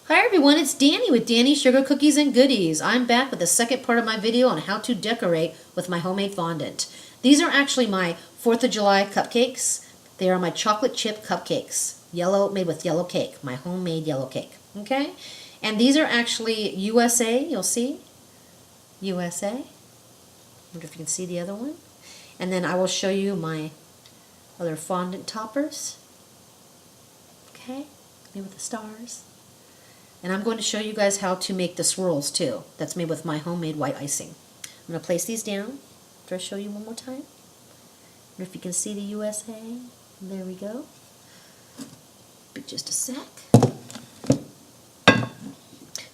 Hi everyone, it's Danny with Danny's Sugar Cookies and Goodies. I'm back with the second part of my video on how to decorate with my homemade fondant. These are actually my 4th of July cupcakes. They are my chocolate chip cupcakes, yellow, made with yellow cake, my homemade yellow cake, okay? And these are actually USA, you'll see, USA. Wonder if you can see the other one. And then I will show you my other fondant toppers, okay, made with the stars. And I'm going to show you guys how to make the swirls too. That's made with my homemade white icing. I'm going to place these down. Try to show you one more time. I wonder if you can see the USA. There we go. Just a sec.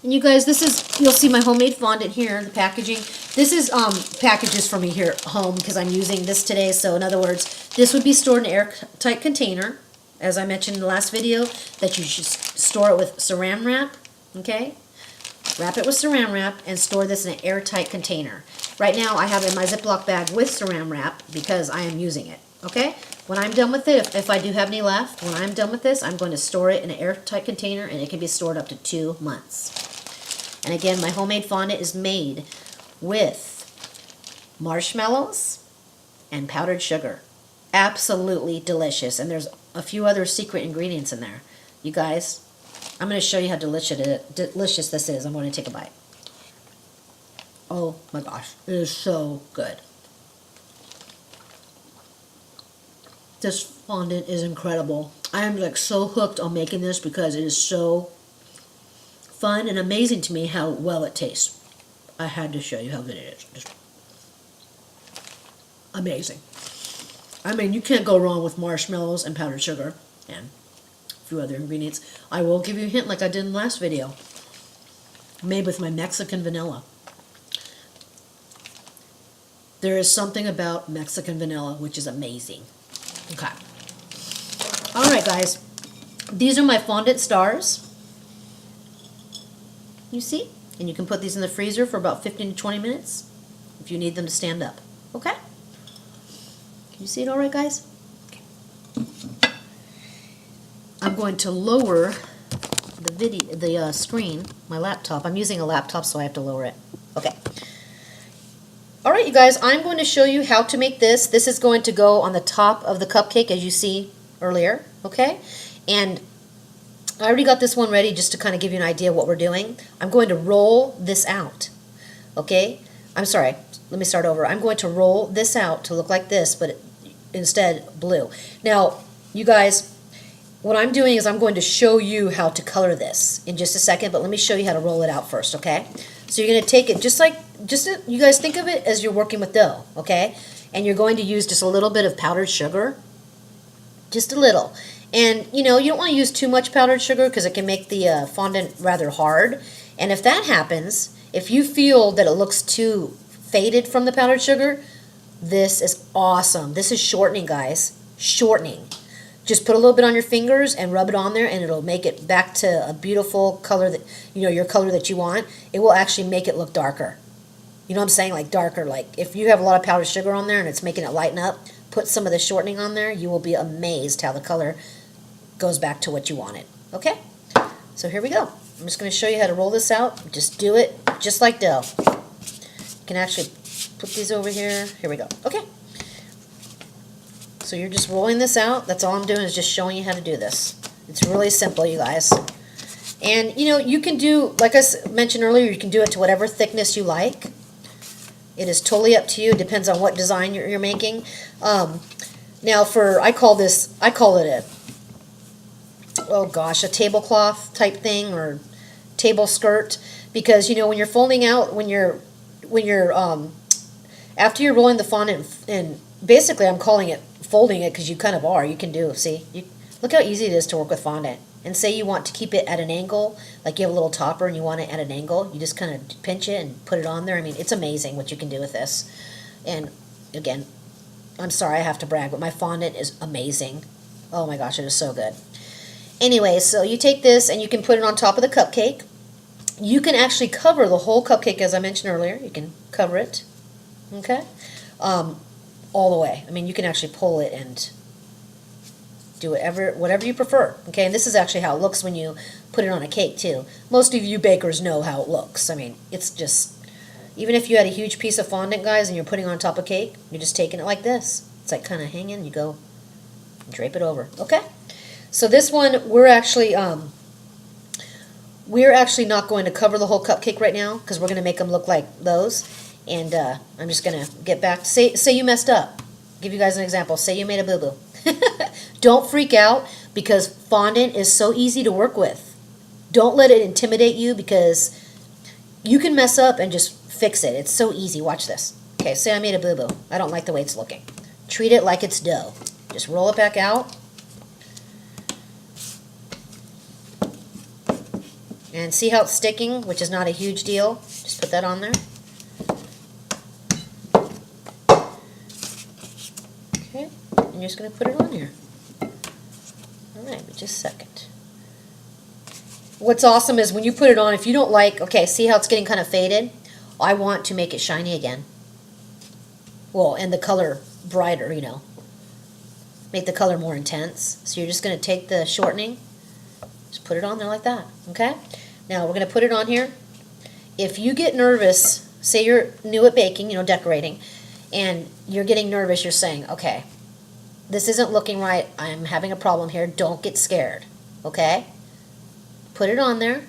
And you guys, this is, you'll see my homemade fondant here, the packaging. This is packages for me here at home because I'm using this today. So in other words, this would be stored in an airtight container. As I mentioned in the last video, that you should store it with saran wrap, okay? Wrap it with saran wrap and store this in an airtight container. Right now I have it in my Ziploc bag with saran wrap because I am using it, okay? When I'm done with it, if I do have any left, when I'm done with this, I'm going to store it in an airtight container and it can be stored up to 2 months. And again, my homemade fondant is made with marshmallows and powdered sugar. Absolutely delicious, and there's a few other secret ingredients in there. You guys, I'm going to show you how delicious this is. I'm going to take a bite. Oh my gosh, it is so good. This fondant is incredible. I am like so hooked on making this because it is so fun and amazing to me how well it tastes. I had to show you how good it is. Just amazing. I mean, you can't go wrong with marshmallows and powdered sugar and a few other ingredients. I will give you a hint like I did in the last video. Made with my Mexican vanilla. There is something about Mexican vanilla which is amazing. Okay. Alright guys, these are my fondant stars. You see? And you can put these in the freezer for about 15 to 20 minutes if you need them to stand up. Okay? You see it all right, guys? Okay. I'm going to lower the screen, my laptop. I'm using a laptop, so I have to lower it. Okay. All right, you guys, I'm going to show you how to make this. This is going to go on the top of the cupcake, as you see earlier, okay? And I already got this one ready just to kind of give you an idea of what we're doing. I'm going to roll this out, okay? I'm sorry, let me start over. I'm going to roll this out to look like this, but instead blue. Now, you guys, what I'm doing is I'm going to show you how to color this in just a second, but let me show you how to roll it out first, okay? So you're going to take it you guys think of it as you're working with dough, okay? And you're going to use just a little bit of powdered sugar, just a little. And, you know, you don't want to use too much powdered sugar because it can make the fondant rather hard. And if that happens, if you feel that it looks too faded from the powdered sugar, this is awesome. This is shortening, guys. Shortening. Just put a little bit on your fingers and rub it on there and it'll make it back to a beautiful color that, you know, your color that you want. It will actually make it look darker. You know what I'm saying? Like darker. Like if you have a lot of powdered sugar on there and it's making it lighten up, put some of the shortening on there. You will be amazed how the color goes back to what you wanted. Okay? So here we go. I'm just going to show you how to roll this out. Just do it just like dough. You can actually put these over here. Here we go. Okay. So you're just rolling this out. That's all I'm doing is just showing you how to do this. It's really simple, you guys. And, you know, you can do, like I mentioned earlier, you can do it to whatever thickness you like. It is totally up to you. It depends on what design you're making. Now I call it a, oh gosh, a tablecloth type thing or table skirt. Because, you know, when you're folding out, after you're rolling the fondant, and basically I'm calling it folding it because you kind of are. You can do, see, look how easy it is to work with fondant. And say you want to keep it at an angle, like you have a little topper and you want it at an angle, you just kind of pinch it and put it on there. I mean, it's amazing what you can do with this. And again, I'm sorry I have to brag, but my fondant is amazing. Oh my gosh, it is so good. Anyway, so you take this and you can put it on top of the cupcake. You can actually cover the whole cupcake, as I mentioned earlier. You can cover it, okay, all the way. I mean, you can actually pull it and Do whatever you prefer, okay? And this is actually how it looks when you put it on a cake, too. Most of you bakers know how it looks. I mean, it's just, even if you had a huge piece of fondant, guys, and you're putting it on top of cake, you're just taking it like this. It's like kind of hanging, you go drape it over, okay? So this one, we're actually not going to cover the whole cupcake right now, because we're going to make them look like those. And I'm just going to get back. Say you messed up. Give you guys an example. Say you made a boo-boo. Don't freak out, because fondant is so easy to work with. Don't let it intimidate you, because you can mess up and just fix it. It's so easy. Watch this. Okay, say I made a boo-boo. I don't like the way it's looking. Treat it like it's dough. Just roll it back out. And see how it's sticking, which is not a huge deal. Just put that on there. Okay, and you're just going to put it on here. Alright, just a second. What's awesome is when you put it on, if you don't like, okay, see how it's getting kind of faded? I want to make it shiny again. Well, and the color brighter, you know. Make the color more intense. So you're just going to take the shortening, just put it on there like that, okay? Now we're going to put it on here. If you get nervous, say you're new at baking, you know, decorating, and you're getting nervous, you're saying, okay, this isn't looking right, I'm having a problem here, don't get scared, okay? Put it on there,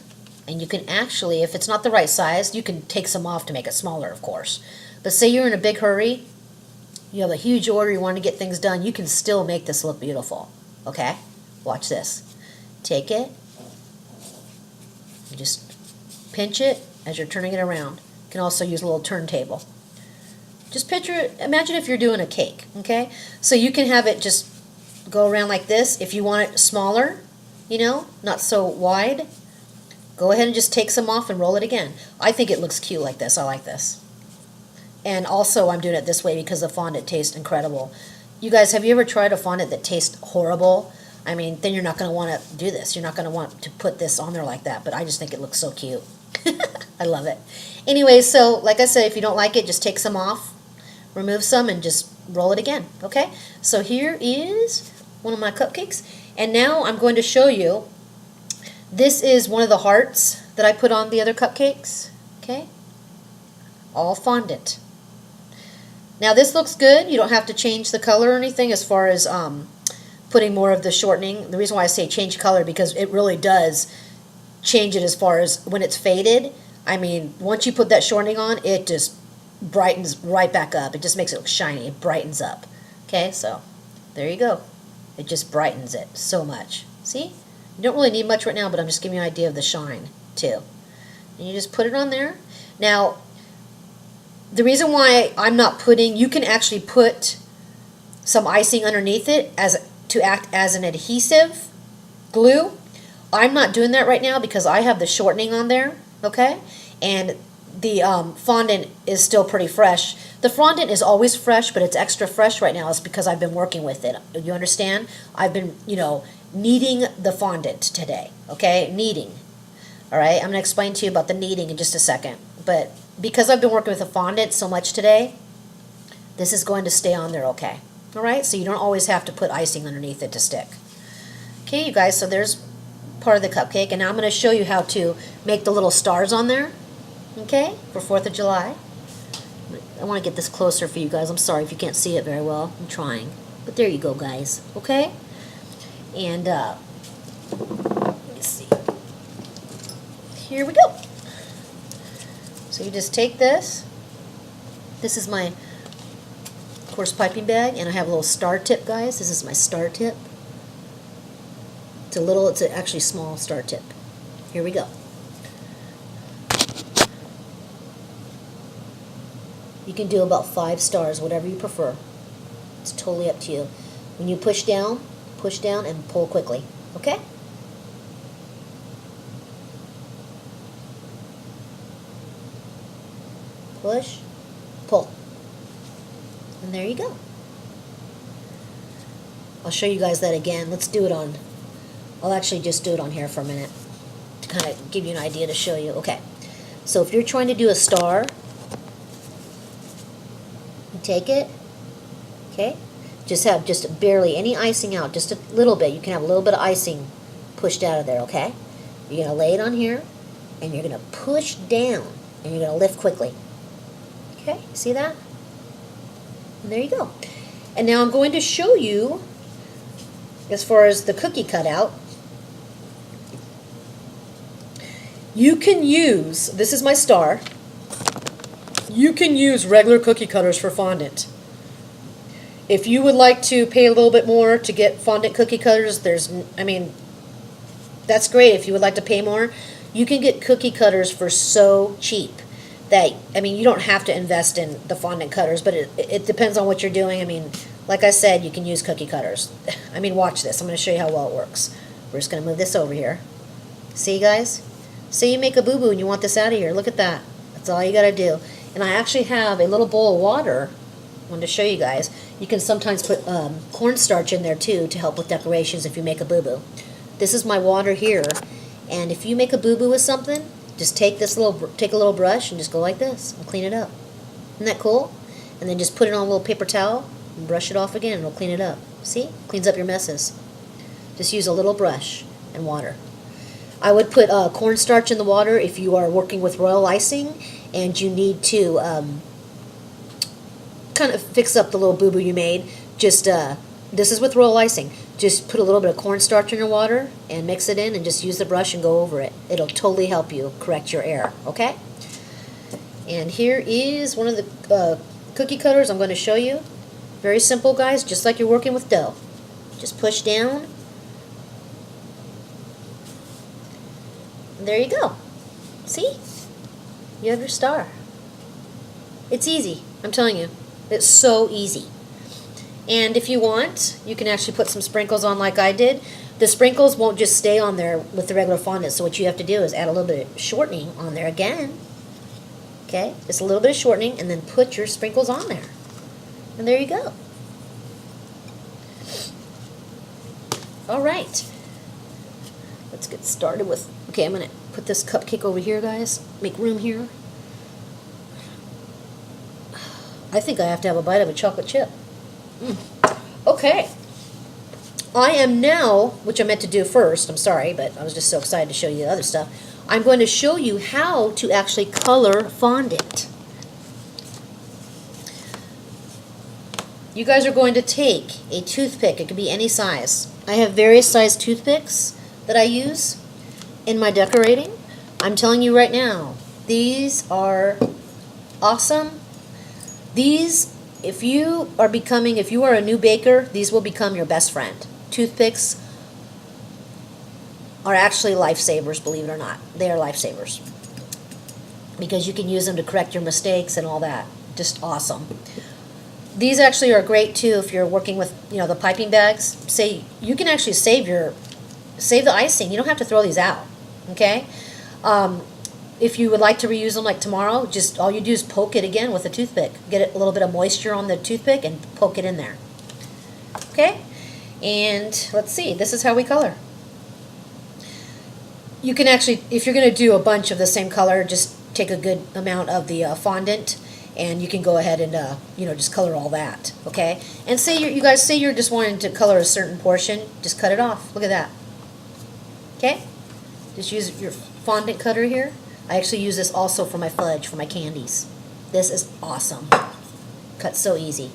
and you can actually, if it's not the right size, you can take some off to make it smaller, of course. But say you're in a big hurry, you have a huge order, you want to get things done, you can still make this look beautiful, okay? Watch this. Take it, you just pinch it as you're turning it around. You can also use a little turntable. Just picture it, imagine if you're doing a cake, okay? So you can have it just go around like this. If you want it smaller, you know, not so wide, go ahead and just take some off and roll it again. I think it looks cute like this. I like this. And also I'm doing it this way because the fondant tastes incredible. You guys, have you ever tried a fondant that tastes horrible? I mean, then you're not going to want to do this. You're not going to want to put this on there like that, but I just think it looks so cute. I love it. Anyway, so like I said, if you don't like it, just take some off, remove some, and just roll it again, okay? So here is one of my cupcakes, and now I'm going to show you, this is one of the hearts that I put on the other cupcakes, okay? All fondant. Now this looks good. You don't have to change the color or anything as far as putting more of the shortening. The reason why I say change color, because it really does change it as far as when it's faded. I mean, once you put that shortening on, it just brightens right back up. It just makes it look shiny. It brightens up. Okay, so there you go. It just brightens it so much. See? You don't really need much right now, but I'm just giving you an idea of the shine too. And you just put it on there. Now, the reason why I'm not putting, you can actually put some icing underneath it to act as an adhesive glue. I'm not doing that right now because I have the shortening on there, okay? And the fondant is still pretty fresh. The fondant is always fresh, but it's extra fresh right now. It's because I've been working with it. You understand? I've been, you know, kneading the fondant today, okay? Kneading. All right? I'm going to explain to you about the kneading in just a second. But because I've been working with the fondant so much today, this is going to stay on there okay. All right? So you don't always have to put icing underneath it to stick. Okay, you guys, so there's part of the cupcake. And now I'm going to show you how to make the little stars on there, okay, for 4th of July. I want to get this closer for you guys. I'm sorry if you can't see it very well. I'm trying. But there you go, guys. Okay? And, let me see. Here we go. So you just take this. This is my, of course, piping bag. And I have a little star tip, guys. This is my star tip. It's an actually small star tip. Here we go. You can do about 5 stars, whatever you prefer. It's totally up to you. When you push down and pull quickly. Okay? Push, pull. And there you go. I'll show you guys that again. Let's do it on, I'll actually just do it on here for a minute to kind of give you an idea to show you. Okay, so if you're trying to do a star, you take it, okay, Just have just barely any icing out, just a little bit. You can have a little bit of icing pushed out of there, okay? You're going to lay it on here, and you're going to push down, and you're going to lift quickly. Okay, see that? And there you go. And now I'm going to show you, as far as the cookie cutout, you can use, this is my star, you can use regular cookie cutters for fondant. If you would like to pay a little bit more to get fondant cookie cutters, that's great. If you would like to pay more, you can get cookie cutters for so cheap that, you don't have to invest in the fondant cutters, but it depends on what you're doing. Like I said, you can use cookie cutters. Watch this. I'm going to show you how well it works. We're just going to move this over here. See, guys? Say you make a boo-boo and you want this out of here. Look at that. That's all you got to do. And I actually have a little bowl of water. I wanted to show you guys. You can sometimes put cornstarch in there too to help with decorations if you make a boo-boo. This is my water here, and if you make a boo-boo with something, just take a little brush and just go like this and clean it up. Isn't that cool? And then just put it on a little paper towel and brush it off again, and it'll clean it up. See? Cleans up your messes. Just use a little brush and water. I would put cornstarch in the water if you are working with royal icing and you need to kind of fix up the little boo-boo you made. Just this is with royal icing. Just put a little bit of cornstarch in your water and mix it in and just use the brush and go over it. It'll totally help you correct your error, okay? And here is one of the cookie cutters I'm going to show you. Very simple, guys, just like you're working with dough. Just push down. And there you go. See? You have your star. It's easy, I'm telling you. It's so easy. And if you want, you can actually put some sprinkles on like I did. The sprinkles won't just stay on there with the regular fondant, so what you have to do is add a little bit of shortening on there again. Okay, just a little bit of shortening, and then put your sprinkles on there. And there you go. All right. Let's get started with, okay, I'm going to put this cupcake over here, guys. Make room here. I think I have to have a bite of a chocolate chip. Okay. I am now, which I meant to do first, I'm sorry, but I was just so excited to show you the other stuff. I'm going to show you how to actually color fondant. You guys are going to take a toothpick. It can be any size. I have various size toothpicks that I use in my decorating. I'm telling you right now, these are awesome. These, if you are a new baker, these will become your best friend. Toothpicks are actually lifesavers, believe it or not. They are lifesavers. Because you can use them to correct your mistakes and all that. Just awesome. These actually are great too if you're working with, the piping bags. Say you can actually save the icing. You don't have to throw these out. Okay? If you would like to reuse them like tomorrow, just all you do is poke it again with a toothpick. Get a little bit of moisture on the toothpick and poke it in there. Okay? And let's see, this is how we color. You can actually, if you're going to do a bunch of the same color, just take a good amount of the fondant, and you can go ahead and just color all that. Okay? And say you guys say you're just wanting to color a certain portion, just cut it off. Look at that. Okay? Just use your fondant cutter here. I actually use this also for my fudge, for my candies. This is awesome. Cuts so easy.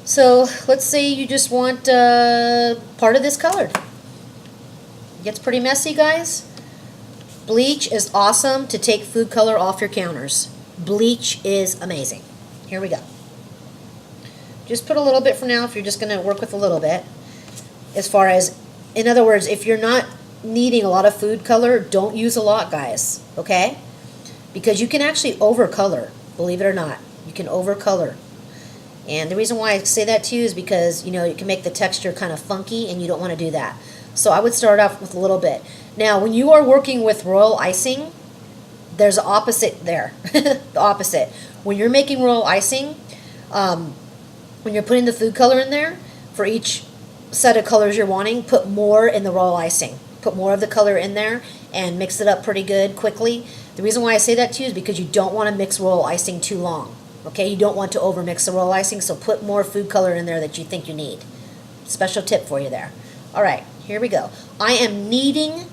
So let's say you just want part of this colored. It gets pretty messy, guys. Bleach is awesome to take food color off your counters. Bleach is amazing. Here we go. Just put a little bit for now if you're just going to work with a little bit. As far as, in other words, if you're not needing a lot of food color, don't use a lot, guys, okay? Because you can actually overcolor, believe it or not. You can overcolor. And the reason why I say that to you is because, it can make the texture kind of funky, and you don't want to do that. So I would start off with a little bit. Now, when you are working with royal icing, there's the opposite there. The opposite. When you're making royal icing, when you're putting the food color in there, for each set of colors you're wanting, put more in the royal icing. Put more of the color in there and mix it up pretty good quickly. The reason why I say that to you is because you don't want to mix royal icing too long. Okay, you don't want to overmix the royal icing, so put more food color in there that you think you need. Special tip for you there. All right, here we go. I am kneading,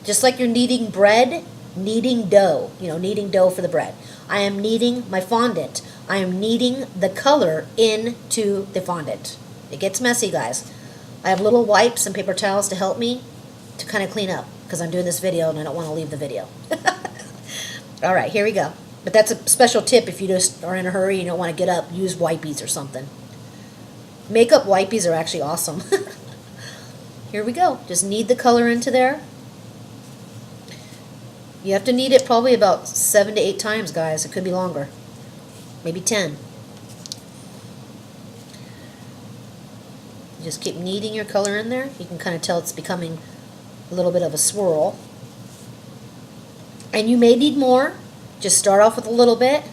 just like you're kneading bread, kneading dough. You know, kneading dough for the bread. I am kneading my fondant. I am kneading the color into the fondant. It gets messy, guys. I have little wipes and paper towels to help me to kind of clean up because I'm doing this video and I don't want to leave the video. All right, here we go. But that's a special tip if you just are in a hurry, you don't want to get up, use wipies or something. Makeup wipies are actually awesome. Here we go. Just knead the color into there. You have to knead it probably about 7 to 8 times, guys. It could be longer. Maybe 10. Just keep kneading your color in there. You can kind of tell it's becoming a little bit of a swirl. And you may need more. Just start off with a little bit.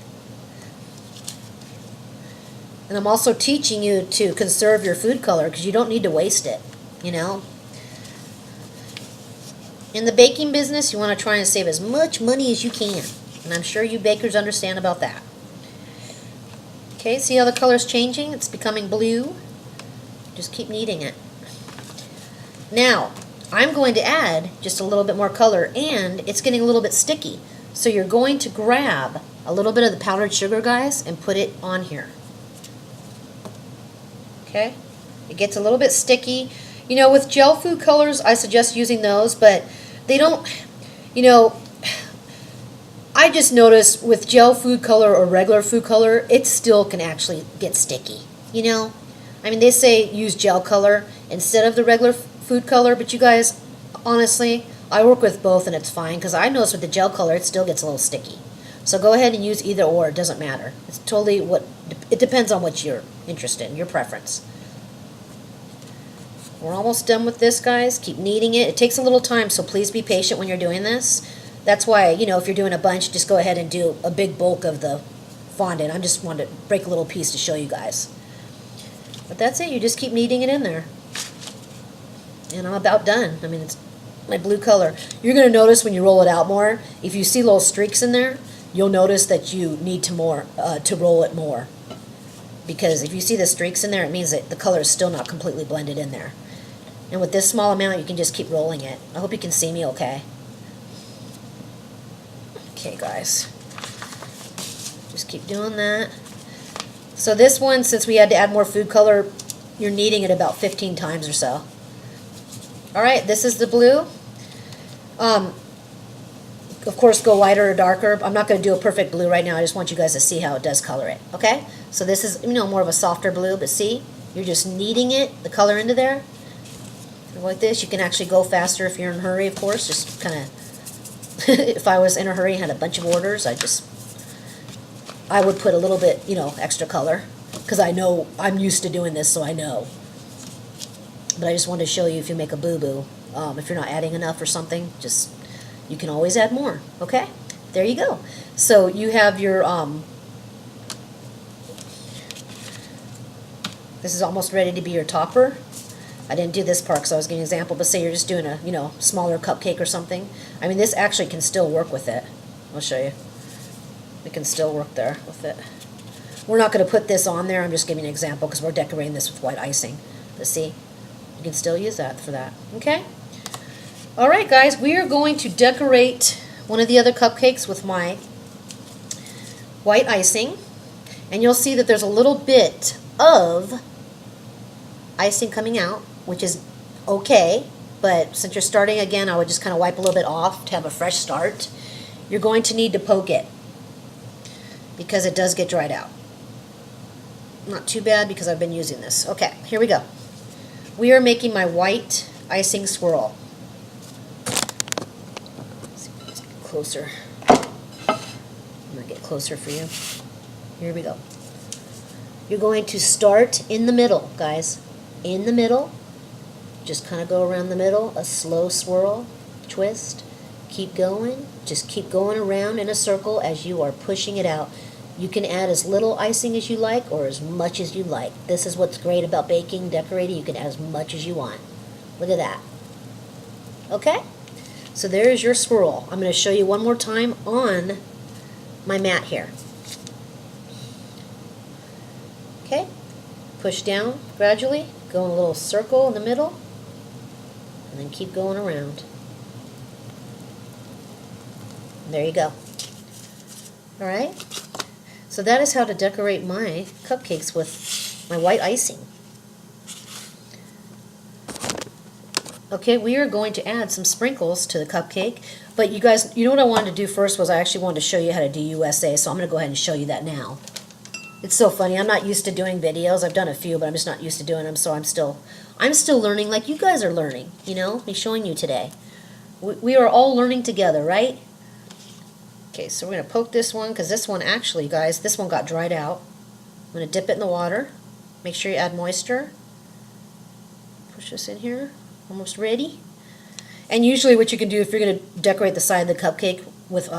And I'm also teaching you to conserve your food color because you don't need to waste it, you know. In the baking business, you want to try and save as much money as you can. And I'm sure you bakers understand about that. Okay, see how the color's changing? It's becoming blue. Just keep kneading it. Now, I'm going to add just a little bit more color, and it's getting a little bit sticky. So you're going to grab a little bit of the powdered sugar, guys, and put it on here. Okay? It gets a little bit sticky. You know, with gel food colors, I suggest using those, but they don't, you know, I just noticed with gel food color or regular food color, it still can actually get sticky, you know? I mean, they say use gel color instead of the regular food color, but you guys, honestly, I work with both and it's fine because I notice with the gel color it still gets a little sticky. So go ahead and use either or, it doesn't matter. It's totally it depends on what you're interested in, your preference. We're almost done with this, guys. Keep kneading it. It takes a little time, so please be patient when you're doing this. That's why, you know, if you're doing a bunch, just go ahead and do a big bulk of the fondant. I just wanted to break a little piece to show you guys. But that's it. You just keep kneading it in there. And I'm about done. I mean, it's my blue color. You're going to notice when you roll it out more, if you see little streaks in there, you'll notice that you need to roll it more. Because if you see the streaks in there, it means that the color is still not completely blended in there. And with this small amount, you can just keep rolling it. I hope you can see me okay. Okay, guys. Just keep doing that. So this one, since we had to add more food color, you're kneading it about 15 times or so. Alright, this is the blue. Of course, go lighter or darker. I'm not going to do a perfect blue right now. I just want you guys to see how it does color it. Okay? So this is, you know, more of a softer blue, but see? You're just kneading it, the color into there. Like this. You can actually go faster if you're in a hurry, of course. Just kind of, if I was in a hurry and had a bunch of orders, I would put a little bit, you know, extra color. Because I know, I'm used to doing this, so I know. But I just wanted to show you if you make a boo-boo. If you're not adding enough or something, just, you can always add more. Okay? There you go. So you have your, this is almost ready to be your topper. I didn't do this part because I was giving an example, but say you're just doing a, you know, smaller cupcake or something. I mean, this actually can still work with it. I'll show you. It can still work there with it. We're not going to put this on there. I'm just giving an example because we're decorating this with white icing. But see, you can still use that for that. Okay? All right, guys, we are going to decorate one of the other cupcakes with my white icing. And you'll see that there's a little bit of icing coming out, which is okay, but since you're starting again, I would just kind of wipe a little bit off to have a fresh start. You're going to need to poke it because it does get dried out. Not too bad because I've been using this. Okay, here we go. We are making my white icing swirl. Let's get closer. I'm going to get closer for you. Here we go. You're going to start in the middle, guys. In the middle. Just kind of go around the middle. A slow swirl. Twist. Keep going. Just keep going around in a circle as you are pushing it out. You can add as little icing as you like or as much as you like. This is what's great about baking, decorating. You can add as much as you want. Look at that. Okay? So there is your swirl. I'm going to show you one more time on my mat here. push down gradually, go in a little circle in the middle, and then keep going around. And there you go. All right? So that is how to decorate my cupcakes with my white icing. Okay, we are going to add some sprinkles to the cupcake. But you guys, you know what I wanted to do first was I actually wanted to show you how to do USA, so I'm going to go ahead and show you that now. It's so funny. I'm not used to doing videos. I've done a few, but I'm just not used to doing them, so I'm still learning like you guys are learning, you know, me showing you today. We are all learning together, right? Okay, so we're going to poke this one, because this one actually, guys, this one got dried out. I'm going to dip it in the water. Make sure you add moisture. Push this in here. Almost ready. And usually what you can do if you're going to decorate the side of the cupcake with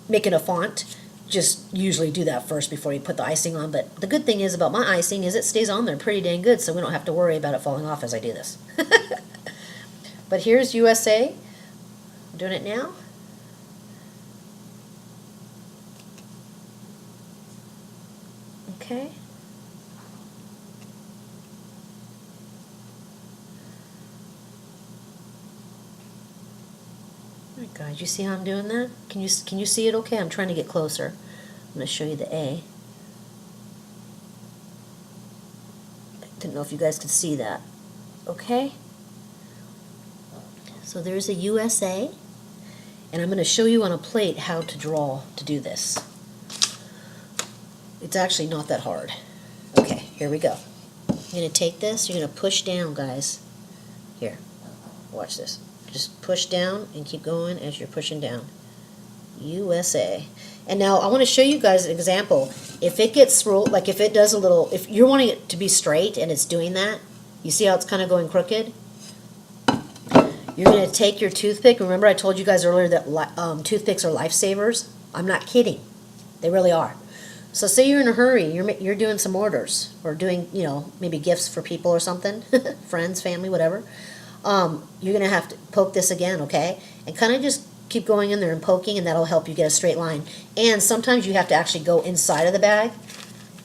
making a font, just usually do that first before you put the icing on. But the good thing is about my icing is it stays on there pretty dang good, so we don't have to worry about it falling off as I do this. But here's USA. I'm doing it now. Okay. All right, guys, you see how I'm doing that? Can you see it okay? I'm trying to get closer. I'm going to show you the A. Didn't know if you guys could see that. Okay? So there's a USA, and I'm going to show you on a plate how to draw to do this. It's actually not that hard. Okay, here we go. You're going to take this, you're going to push down, guys. Here, watch this. Just push down and keep going as you're pushing down. USA. And now I want to show you guys an example. If it gets rolled, like if it does a little, if you're wanting it to be straight and it's doing that, you see how it's kind of going crooked? You're going to take your toothpick. Remember I told you guys earlier that toothpicks are lifesavers? I'm not kidding. They really are. So say you're in a hurry, you're doing some orders, or doing, you know, maybe gifts for people or something, friends, family, whatever. You're going to have to poke this again, okay? And kind of just keep going in there and poking, and that'll help you get a straight line. And sometimes you have to actually go inside of the bag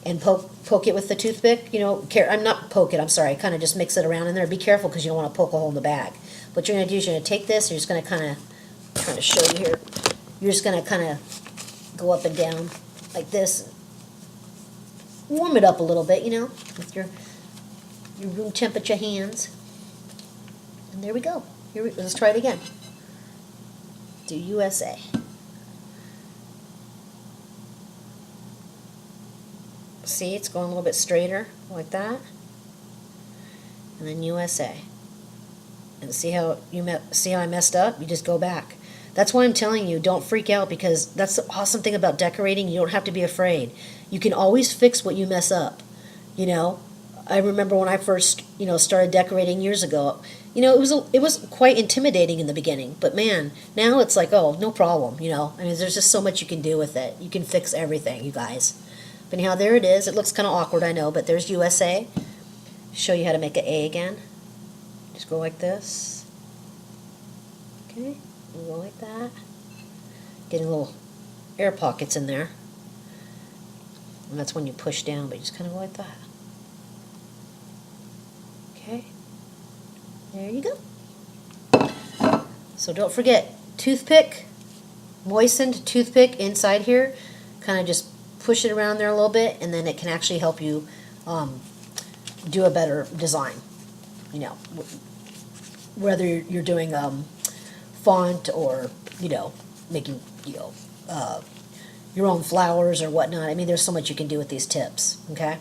and poke it with the toothpick. You know, I'm not poke it, I'm sorry. Kind of just mix it around in there. Be careful because you don't want to poke a hole in the bag. What you're going to do is you're going to take this, you're just going to kind of, trying to show you here, you're just going to kind of go up and down like this. Warm it up a little bit, you know, with your room temperature hands. And there we go. Let's try it again. Do USA. See, it's going a little bit straighter, like that. And then USA. And see how I messed up? You just go back. That's why I'm telling you, don't freak out, because that's the awesome thing about decorating. You don't have to be afraid. You can always fix what you mess up, you know. I remember when I first, you know, started decorating years ago, you know, it was quite intimidating in the beginning, but man, now it's like, oh, no problem, you know. I mean, there's just so much you can do with it. You can fix everything, you guys. But anyhow, there it is. It looks kind of awkward, I know, but there's USA. Show you how to make an A again. Just go like this. Okay, and go like that. Getting little air pockets in there. And that's when you push down, but you just kind of go like that. Okay, there you go. So don't forget, toothpick, moistened toothpick inside here, kind of just push it around there a little bit, and then it can actually help you do a better design, you know, whether you're doing font or, you know, making, you know, your own flowers or whatnot. I mean, there's so much you can do with these tips, okay?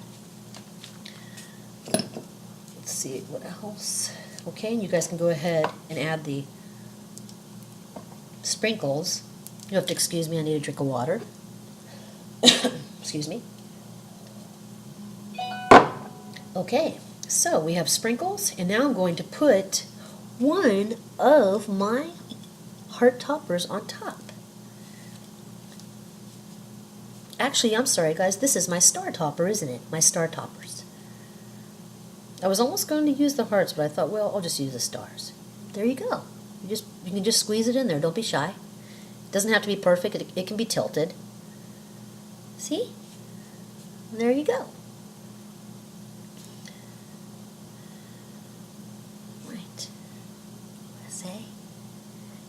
Let's see what else. Okay, and you guys can go ahead and add the sprinkles. You have to excuse me, I need a drink of water. Excuse me. Okay, so we have sprinkles, and now I'm going to put one of my heart toppers on top. Actually, I'm sorry guys, this is my star topper, isn't it? My star toppers. I was almost going to use the hearts, but I thought, well, I'll just use the stars. There you go. You can just squeeze it in there. Don't be shy. It doesn't have to be perfect. It can be tilted. See? And there you go.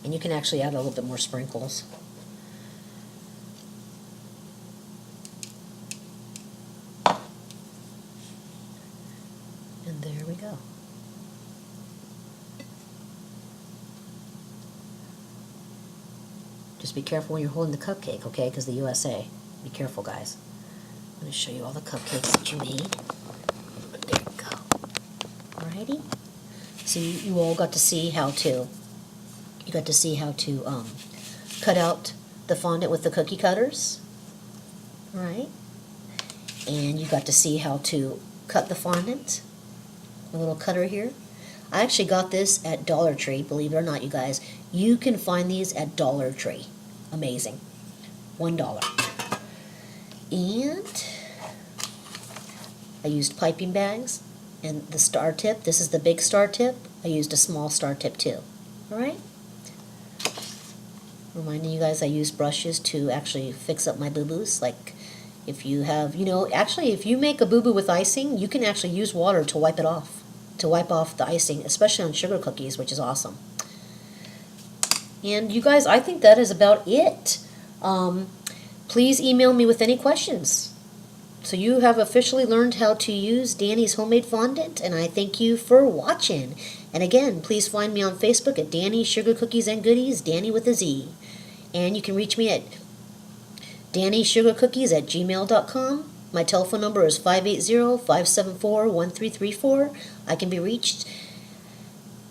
And you can actually add a little bit more sprinkles. And there we go. Just be careful when you're holding the cupcake, okay? Because the USA. Be careful, guys. I'm going to show you all the cupcakes that you made. There you go. Alrighty. So you all got to see how to, cut out the fondant with the cookie cutters. Alright. And you got to see how to cut the fondant. A little cutter here. I actually got this at Dollar Tree, believe it or not, you guys. You can find these at Dollar Tree. Amazing. $1. And I used piping bags. And the star tip, this is the big star tip. I used a small star tip too. Alright? Reminding you guys I use brushes to actually fix up my boo-boos. Like if you have, actually if you make a boo-boo with icing, you can actually use water to wipe it off. To wipe off the icing, especially on sugar cookies, which is awesome. And you guys, I think that is about it. Please email me with any questions. So you have officially learned how to use Dani'z homemade fondant, and I thank you for watching. And again, please find me on Facebook at Dani'z Sugar Cookies and Goodies, Danny with a Z. And you can reach me at Dani'zSugarCookies@gmail.com. My telephone number is 580-574-1334. I can be reached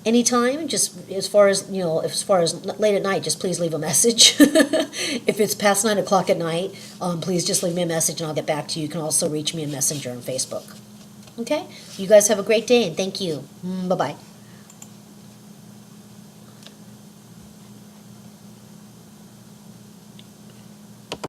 anytime, just as far as late at night, just please leave a message. If it's past 9 o'clock at night, please just leave me a message and I'll get back to you. You can also reach me in Messenger on Facebook. Okay? You guys have a great day and thank you. Bye-bye.